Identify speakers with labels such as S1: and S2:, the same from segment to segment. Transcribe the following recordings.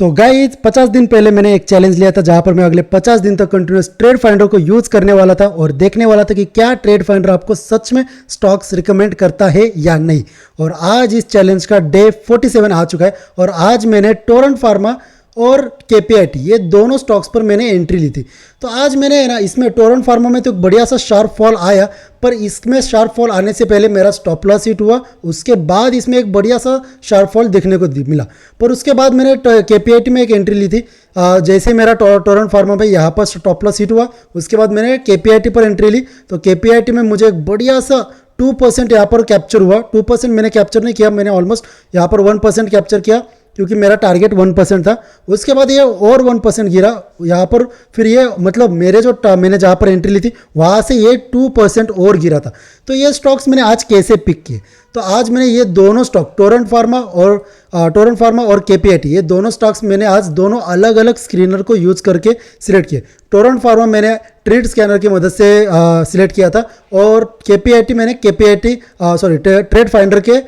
S1: So guys 50 दिन पहले मैंने एक चैलेंज लिया था जहां पर मैं अगले 50 दिन तक कंटिन्यूस ट्रेड फाइंडर को यूज करने वाला था और देखने वाला था कि क्या ट्रेड फाइंडर आपको सच में स्टॉक्स रिकमेंड करता है या नहीं। और आज इस चैलेंज का डे 47 आ चुका है और आज मैंने टोरेंट फार्मा और केपीआईटी ये दोनों स्टॉक्स पर मैंने एंट्री ली थी। तो आज मैंने ना इसमें टोरेंट फार्मा में तो एक बढ़िया सा शार्प फॉल आया, पर इसमें शार्प फॉल आने से पहले मेरा स्टॉप लॉस हिट हुआ, उसके बाद इसमें एक बढ़िया सा शार्प फॉल देखने को मिला। पर उसके बाद मैंने केपीआईटी में एक एंट्री ली थी। जैसे मेरा टोरेंट फार्मा में यहाँ पर स्टॉप लॉस हिट हुआ, उसके बाद मैंने केपीआईटी पर एंट्री ली। तो केपीआईटी में मुझे एक बढ़िया सा 2% यहाँ पर कैप्चर हुआ। 2% मैंने कैप्चर नहीं किया, मैंने ऑलमोस्ट यहाँ पर 1% कैप्चर किया क्योंकि मेरा टारगेट 1% था। उसके बाद ये और 1% गिरा यहाँ पर, फिर ये मतलब मेरे जो मैंने जहाँ पर एंट्री ली थी वहाँ से ये 2% और गिरा था। तो ये स्टॉक्स मैंने आज कैसे पिक किए, तो आज मैंने ये दोनों स्टॉक टोरेंट फार्मा और केपीआईटी ये दोनों स्टॉक्स मैंने आज दोनों अलग अलग स्क्रीनर को यूज़ करके सिलेक्ट किए। टोरेंट फार्मा मैंने ट्रेड स्कैनर की मदद से सिलेक्ट किया था और केपीआईटी मैंने ट्रेड फाइंडर के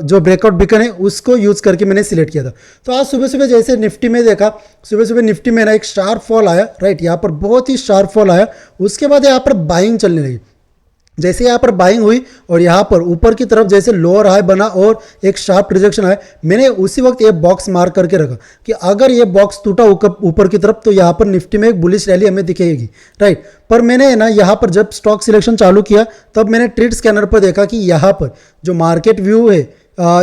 S1: जो ब्रेकआउट बिकन है उसको यूज़ करके मैंने सिलेक्ट किया था। तो आज सुबह सुबह जैसे निफ्टी में देखा, सुबह निफ्टी में ना एक शार्प फॉल आया, राइट, यहाँ पर बहुत ही शार्प फॉल आया। उसके बाद यहाँ पर बाइंग चलने लगी। जैसे यहाँ पर बाइंग हुई और यहाँ पर ऊपर की तरफ जैसे लोअर हाई बना और एक शार्प रिजेक्शन आया, मैंने उसी वक्त ये बॉक्स मार्क करके रखा कि अगर ये बॉक्स टूटा ऊपर की तरफ तो यहाँ पर निफ्टी में एक बुलिश रैली हमें दिखेगी, राइट। पर मैंने ना यहाँ पर जब स्टॉक सिलेक्शन चालू किया तब मैंने ट्रेड स्कैनर पर देखा कि यहाँ पर जो मार्केट व्यू है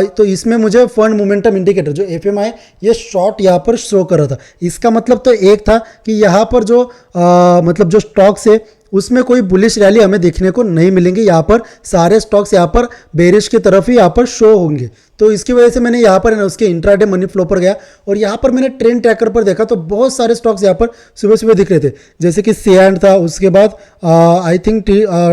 S1: तो इसमें मुझे फंड मोमेंटम इंडिकेटर जो एफएमआई है ये शॉर्ट यहाँ पर शो कर रहा था। इसका मतलब तो एक था कि यहाँ पर जो मतलब जो स्टॉक्स है उसमें कोई बुलिश रैली हमें देखने को नहीं मिलेंगे। यहाँ पर सारे स्टॉक्स यहाँ पर बेरिश की तरफ ही यहाँ पर शो होंगे। तो इसकी वजह से मैंने यहाँ पर ना उसके इंट्राडे मनी फ्लो पर गया और यहाँ पर मैंने ट्रेंड ट्रैकर पर देखा तो बहुत सारे स्टॉक्स यहाँ पर सुबह सुबह दिख रहे थे, जैसे कि सीएंड था, उसके बाद आई थिंक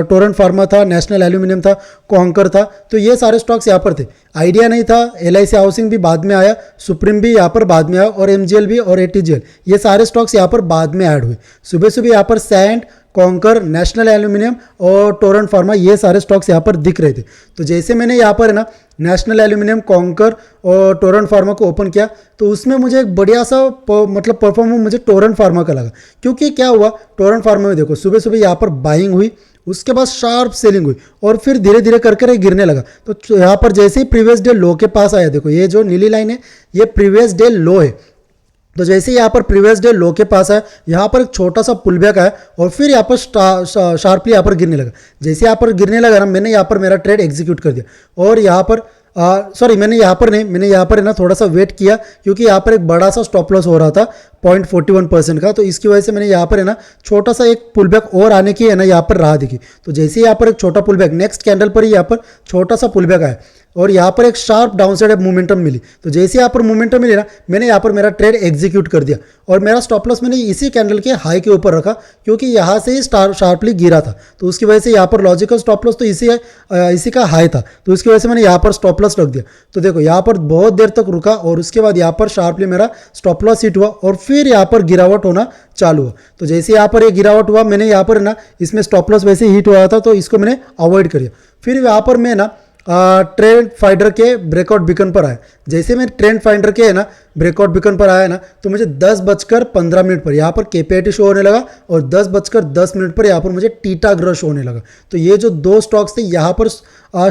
S1: टोरेंट फार्मा था, नेशनल एल्यूमिनियम था, कॉन्कर था। तो ये सारे स्टॉक्स यहाँ पर थे। आइडिया नहीं था, एलआईसी हाउसिंग भी बाद में आया, सुप्रीम भी यहाँ पर बाद में आया और एमजीएल भी और एटीजीएल ये सारे स्टॉक्स यहाँ पर बाद में ऐड हुए। सुबह सुबह यहाँ पर सैंड, कॉन्कर, नेशनल एल्यूमिनियम और टोरेंट फार्मा ये सारे स्टॉक्स यहाँ पर दिख रहे थे। तो जैसे मैंने यहाँ पर है ना नेशनल एल्यूमिनियम, कॉन्कर और टोरेंट फार्मा को ओपन किया तो उसमें मुझे एक बढ़िया सा मतलब परफॉर्मेंस मुझे टोरेंट फार्मा का लगा। क्योंकि क्या हुआ, टोरेंट फार्मा में देखो सुबह सुबह यहाँ पर बाइंग हुई, उसके बाद शार्प सेलिंग हुई और फिर धीरे धीरे कर गिरने लगा। तो यहाँ पर जैसे ही प्रीवियस डे लो के पास आया, देखो ये जो नीली लाइन है ये प्रीवियस डे लो है। तो जैसे यहाँ पर प्रीवियस डे लो के पास है, यहाँ पर एक छोटा सा पुल बैक आया और फिर यहाँ पर शार्पली यहाँ पर गिरने लगा। जैसे यहाँ पर गिरने लगा ना, मैंने यहाँ पर मेरा ट्रेड एग्जीक्यूट कर दिया और यहाँ पर मैंने यहाँ पर है ना थोड़ा सा वेट किया क्योंकि यहाँ पर एक बड़ा सा स्टॉप लॉस हो रहा था 0.41% का। तो इसकी वजह से मैंने यहाँ पर है ना छोटा सा एक पुल बैक और आने की है ना यहाँ पर राह दिखी। तो जैसे यहाँ पर एक छोटा पुल बैक, नेक्स्ट कैंडल पर ही यहाँ पर छोटा सा पुल बैक आया और यहाँ पर एक शार्प डाउनसाइड मोमेंटम मिली। तो जैसे यहाँ पर मोमेंटम मिली ना, मैंने यहाँ पर मेरा ट्रेड एग्जीक्यूट कर दिया और मेरा स्टॉप लॉस मैंने इसी कैंडल के हाई के ऊपर रखा क्योंकि यहाँ से ही शार्पली गिरा था। तो उसकी वजह से यहाँ पर लॉजिकल स्टॉप लॉस तो इसी का हाई था, तो उसकी वजह से मैंने यहाँ पर स्टॉप लॉस रख दिया। तो देखो यहाँ पर बहुत देर तक रुका और उसके बाद यहाँ पर शार्पली मेरा स्टॉप लॉस हिट हुआ और फिर यहाँ पर गिरावट होना चालू हुआ। तो जैसे यहाँ पर ये गिरावट हुआ, मैंने यहाँ पर ना इसमें स्टॉप लॉस वैसे हिट हुआ था तो इसको मैंने अवॉइड किया। फिर यहाँ पर मैं ना ट्रेंड फाइंडर के ब्रेकआउट बिकन पर आया। जैसे मैं ट्रेंड फाइंडर के है ना ब्रेकआउट बिकन पर आया ना तो मुझे 10:15 पर यहाँ पर केपीआईटी शो होने लगा और 10:10 पर यहाँ पर मुझे टीटाग्रह शो होने लगा। तो ये जो दो स्टॉक्स थे यहाँ पर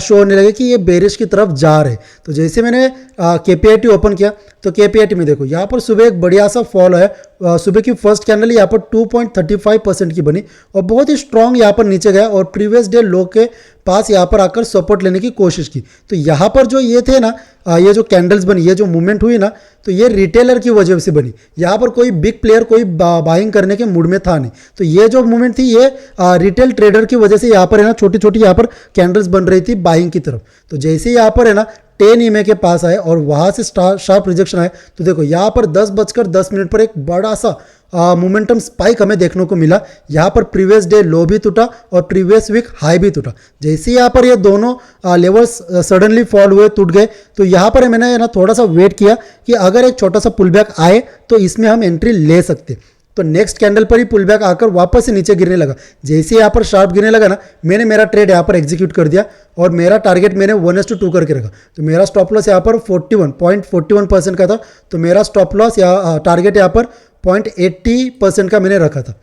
S1: शो होने लगे कि ये बेरिश की तरफ जा रहे। तो जैसे मैंने केपीआईटी ओपन किया तो केपीआईटी में देखो यहाँ पर सुबह एक बढ़िया सा फॉल है। सुबह की फर्स्ट कैंडल यहाँ पर 2.35% की बनी और बहुत ही स्ट्रॉन्ग यहाँ पर नीचे गया और प्रीवियस डे लो के पास यहाँ पर आकर सपोर्ट लेने की कोशिश की। तो यहाँ पर जो ये थे ना ये जो कैंडल्स बनी, ये जो मूवमेंट हुई ना, तो ये रिटेलर की वजह से बनी। यहाँ पर कोई बिग प्लेयर कोई बाइंग करने के मूड में था नहीं। तो ये जो मूवमेंट थी ये रिटेल ट्रेडर की वजह से यहाँ पर है ना छोटी छोटी यहाँ पर कैंडल्स बन रही थी बाइंग की तरफ। तो जैसे ही यहाँ पर है ना 10 EMA के पास आए और वहाँ से शार्प रिजेक्शन आए तो देखो यहाँ पर 10:10 पर एक बड़ा सा मोमेंटम स्पाइक हमें देखने को मिला। यहाँ पर प्रीवियस डे लो भी टूटा और प्रीवियस वीक हाई भी टूटा। जैसे यहाँ पर ये दोनों लेवल्स सडनली फॉल हुए, टूट गए, तो यहाँ पर मैंने ना थोड़ा सा वेट किया कि अगर एक छोटा सा पुल बैक आए तो इसमें हम एंट्री ले सकते। तो नेक्स्ट कैंडल पर ही पुल बैक आकर वापस से नीचे गिरने लगा। जैसे यहाँ पर शार्प गिरने लगा ना, मैंने मेरा ट्रेड यहाँ पर एग्जीक्यूट कर दिया और मेरा टारगेट मैंने 1:2 करके रखा। तो मेरा स्टॉप लॉस यहाँ पर 41.41% का था, तो मेरा स्टॉप लॉस या टारगेट यहाँ पर 0.80% का मैंने रखा था,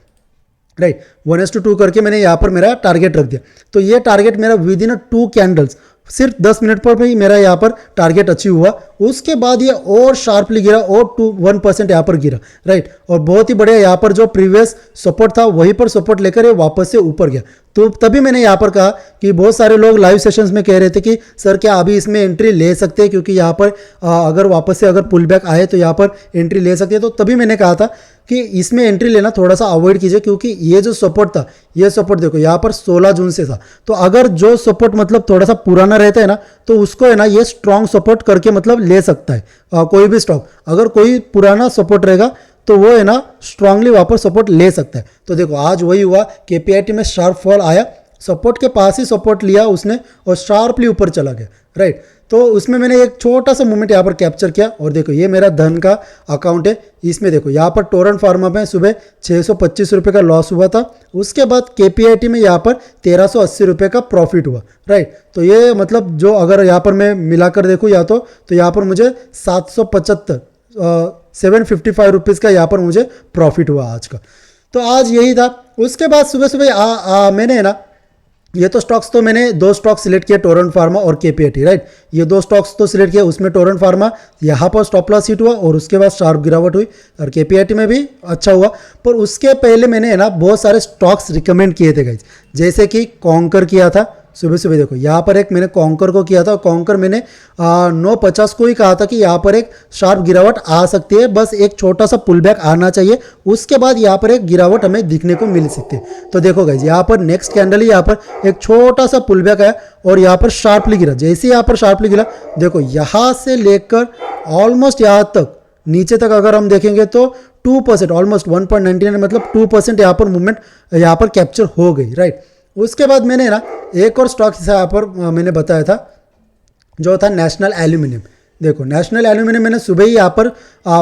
S1: राइट। 1:2 करके मैंने यहाँ पर मेरा टारगेट रख दिया। तो ये टारगेट मेरा विद इन 2 कैंडल्स सिर्फ 10 मिनट पर भी मेरा यहाँ पर टारगेट अचीव हुआ। उसके बाद ये और शार्पली गिरा और 1% यहाँ पर गिरा, राइट। और बहुत ही बढ़िया यहाँ पर जो प्रीवियस सपोर्ट था वहीं पर सपोर्ट लेकर ये वापस से ऊपर गया। तो तभी मैंने यहाँ पर कहा कि बहुत सारे लोग लाइव सेशंस में कह रहे थे कि सर क्या अभी इसमें एंट्री ले सकते हैं, क्योंकि यहाँ पर अगर वापस से अगर पुल बैक आए तो यहाँ पर एंट्री ले सकते हैं। तो तभी मैंने कहा था कि इसमें एंट्री लेना थोड़ा सा अवॉइड कीजिए, क्योंकि ये जो सपोर्ट था, ये सपोर्ट देखो यहाँ पर 16 जून से था। तो अगर जो सपोर्ट मतलब थोड़ा सा पुराना रहता है ना, तो उसको है ना ये स्ट्रॉन्ग सपोर्ट करके मतलब ले सकता है कोई भी स्टॉक। अगर कोई पुराना सपोर्ट रहेगा तो वो है ना स्ट्रांगली वापस सपोर्ट ले सकता है। तो देखो आज वही हुआ, केपीआईटी में शार्प फॉल आया, सपोर्ट के पास ही सपोर्ट लिया उसने और शार्पली ऊपर चला गया, राइट। तो उसमें मैंने एक छोटा सा मूवमेंट यहाँ पर कैप्चर किया। और देखो ये मेरा धन का अकाउंट है, इसमें देखो यहाँ पर टोरेंट फार्मा में सुबह 625 रुपये का लॉस हुआ था। उसके बाद केपीआईटी में यहाँ पर 1380 रुपये का प्रॉफिट हुआ, राइट। तो ये मतलब जो अगर यहाँ पर मैं मिलाकर देखूँ या तो यहाँ पर मुझे 755 रुपीज़ का यहाँ पर मुझे प्रॉफिट हुआ आज का। तो आज यही था। उसके बाद सुबह सुबह मैंने ना ये तो स्टॉक्स तो मैंने 2 स्टॉक सिलेक्ट किए, टोरेंट फार्मा और केपीआईटी, राइट। ये 2 स्टॉक्स तो सिलेक्ट किया, उसमें टोरेंट फार्मा यहाँ पर स्टॉप लॉस हिट हुआ और उसके बाद शार्प गिरावट हुई और केपीआईटी में भी अच्छा हुआ। पर उसके पहले मैंने है ना बहुत सारे स्टॉक्स रिकमेंड किए थे गाइज, जैसे कि कॉन्कर किया था सुबह सुबह। देखो यहाँ पर एक मैंने कॉन्कर को किया था, कॉन्कर मैंने 950 को ही कहा था कि यहाँ पर एक शार्प गिरावट आ सकती है, बस एक छोटा सा पुल बैक आना चाहिए, उसके बाद यहाँ पर एक गिरावट हमें दिखने को मिल सकती है। तो देखो गाइज यहाँ पर नेक्स्ट कैंडल ही यहाँ पर एक छोटा सा पुल बैक आया और यहाँ पर शार्पली गिरा। जैसे यहाँ पर शार्पली गिरा, देखो यहाँ से लेकर ऑलमोस्ट यहाँ तक नीचे तक अगर हम देखेंगे तो 2% ऑलमोस्ट 1.99 मतलब 2% यहाँ पर मूवमेंट यहाँ पर कैप्चर हो गई, राइट। उसके बाद मैंने ना एक और स्टॉक यहाँ पर मैंने बताया था जो था नेशनल एल्यूमिनियम। देखो नेशनल एल्यूमिनियम मैंने सुबह ही यहाँ पर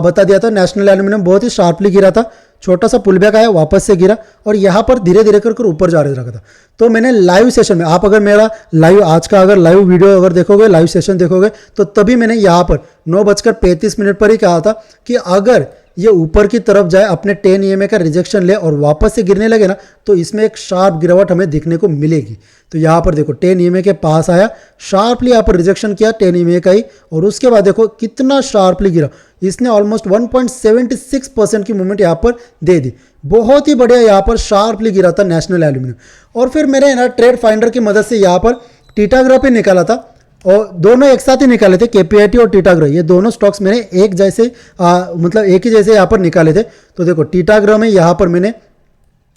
S1: बता दिया था। नेशनल एल्यूमिनियम बहुत ही शार्पली गिरा था, छोटा सा पुल बैक आया, वापस से गिरा और यहाँ पर धीरे धीरे कर ऊपर जा रखा था। तो मैंने लाइव सेशन में, आप अगर मेरा लाइव आज का अगर लाइव वीडियो अगर देखोगे, लाइव सेशन देखोगे, तो तभी मैंने यहाँ पर 9:35 पर ही कहा था कि अगर ये ऊपर की तरफ जाए, अपने 10 EMA का रिजेक्शन ले और वापस से गिरने लगे ना, तो इसमें एक शार्प गिरावट हमें दिखने को मिलेगी। तो यहाँ पर देखो 10 EMA के पास आया, शार्पली यहाँ पर रिजेक्शन किया 10 EMA का ही, और उसके बाद देखो कितना शार्पली गिरा। इसने ऑलमोस्ट 1.76% की मूवमेंट यहाँ पर दे दी। बहुत ही बढ़िया यहाँ पर शार्पली गिरा था नेशनल एल्यूमिनियम। और फिर मैंने ना ट्रेड फाइंडर की मदद से यहाँ पर टीटाग्रा पे निकाला था और दोनों एक साथ ही निकाले थे, केपीआईटी और टीटाग्रा। ये दोनों स्टॉक्स मैंने एक जैसे मतलब एक ही जैसे यहाँ पर निकाले थे। तो देखो टीटाग्रा में यहाँ पर मैंने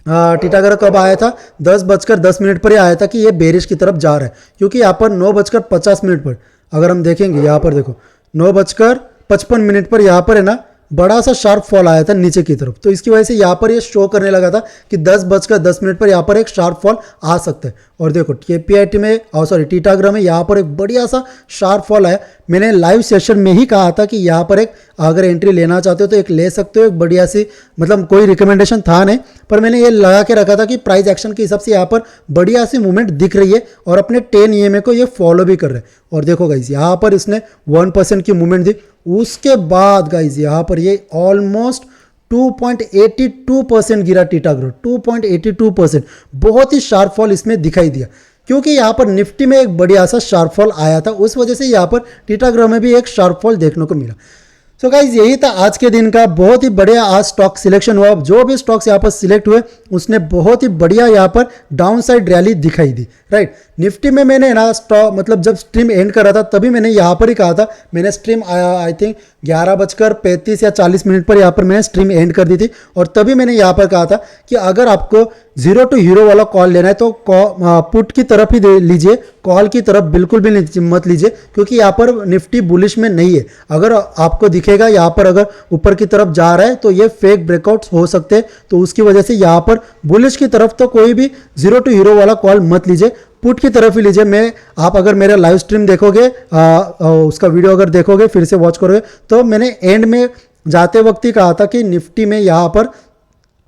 S1: टीटाग्रा कब आया था, 10:10 पर ही आया था कि ये बेरिश की तरफ जा रहा है, क्योंकि यहाँ पर 9:50 पर अगर हम देखेंगे, यहाँ पर देखो 9:55 पर यहाँ पर है ना बड़ा सा शार्प फॉल आया था नीचे की तरफ। तो इसकी वजह से यहाँ पर ये शो करने लगा था कि 10:10 पर यहाँ पर एक शार्प फॉल आ सकता है। और देखो केपीआईटी में टीटाग्रा में यहाँ पर एक बढ़िया सा शार्प फॉल आया। मैंने लाइव सेशन में ही कहा था कि यहाँ पर एक अगर एंट्री लेना चाहते हो तो एक ले सकते हो, एक बढ़िया सी, मतलब कोई रिकमेंडेशन था नहीं, पर मैंने ये लगा के रखा था कि प्राइस एक्शन के हिसाब से यहाँ पर बढ़िया सी मूवमेंट दिख रही है और अपने 10 EMA को ये फॉलो भी कर रहे हैं। और देखो गाइज यहाँ पर इसने 1% की मूवमेंट दी। उसके बाद गाइज यहाँ पर ये ऑलमोस्ट 2.82% गिरा टीटाग्रो, 2.82%। बहुत ही शार्प फॉल इसमें दिखाई दिया, क्योंकि यहाँ पर निफ्टी में एक बढ़िया सा शार्प फॉल आया था, उस वजह से यहाँ पर टीटाग्रो में भी एक शार्प फॉल देखने को मिला। सो गाइज यही था आज के दिन का। बहुत ही बढ़िया आज स्टॉक सिलेक्शन हुआ। जो भी स्टॉक्स यहाँ पर सिलेक्ट हुए उसने बहुत ही बढ़िया यहाँ पर डाउन साइड रैली दिखाई दी, राइट। निफ्टी में मैंने ना स्टॉक मतलब जब स्ट्रीम एंड करा था तभी मैंने यहाँ पर ही कहा था, मैंने स्ट्रीम आई थिंक 11:35 या 40 पर यहाँ पर मैंने स्ट्रीम एंड कर दी थी। और तभी मैंने यहाँ पर कहा था कि अगर आपको 0 to हीरो वाला कॉल लेना है तो पुट की तरफ ही लीजिए, कॉल की तरफ बिल्कुल भी मत लीजिए, क्योंकि यहाँ पर निफ्टी बुलिश में नहीं है। अगर आपको दिखेगा यहाँ पर अगर ऊपर की तरफ जा रहा है तो ये फेक ब्रेकआउट्स हो सकते हैं, तो उसकी वजह से यहाँ पर बुलिश की तरफ तो कोई भी 0 to हीरो वाला कॉल मत लीजिए, पुट की तरफ ही लीजिए। आप अगर मेरा लाइव स्ट्रीम देखोगे, उसका वीडियो अगर देखोगे, फिर से वॉच करोगे, तो मैंने एंड में जाते वक्त ही कहा था कि निफ्टी में यहाँ पर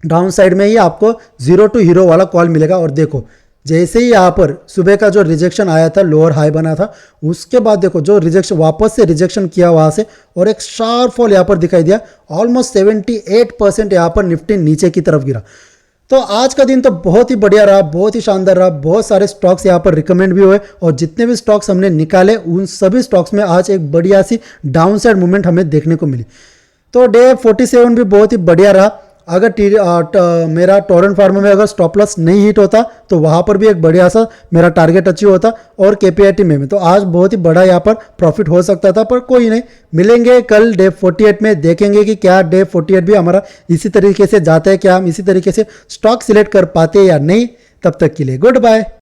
S1: डाउन साइड में ही आपको 0 टू हीरो वाला कॉल मिलेगा। और देखो जैसे ही यहाँ पर सुबह का जो रिजेक्शन आया था, लोअर हाई बना था, उसके बाद देखो जो रिजेक्शन वापस से रिजेक्शन किया वहाँ से और एक शार्प फॉल यहाँ पर दिखाई दिया। ऑलमोस्ट 78% यहाँ पर निफ्टी नीचे की तरफ गिरा। तो आज का दिन तो बहुत ही बढ़िया रहा, बहुत ही शानदार रहा। बहुत सारे स्टॉक्स यहाँ पर रिकमेंड भी हुए और जितने भी स्टॉक्स हमने निकाले उन सभी स्टॉक्स में आज एक बढ़िया सी डाउन साइड मूवमेंट हमें देखने को मिली। तो डे 47 भी बहुत ही बढ़िया रहा। अगर मेरा टोरेंट फार्मा में अगर स्टॉप लॉस नहीं हिट होता तो वहाँ पर भी एक बढ़िया सा मेरा टारगेट अचीव होता और केपीआईटी में तो आज बहुत ही बड़ा यहाँ पर प्रॉफिट हो सकता था। पर कोई नहीं, मिलेंगे कल डे 48 में, देखेंगे कि क्या डे 48 भी हमारा इसी तरीके से जाता है, क्या हम इसी तरीके से स्टॉक सिलेक्ट कर पाते हैं या नहीं। तब तक के लिए गुड बाय।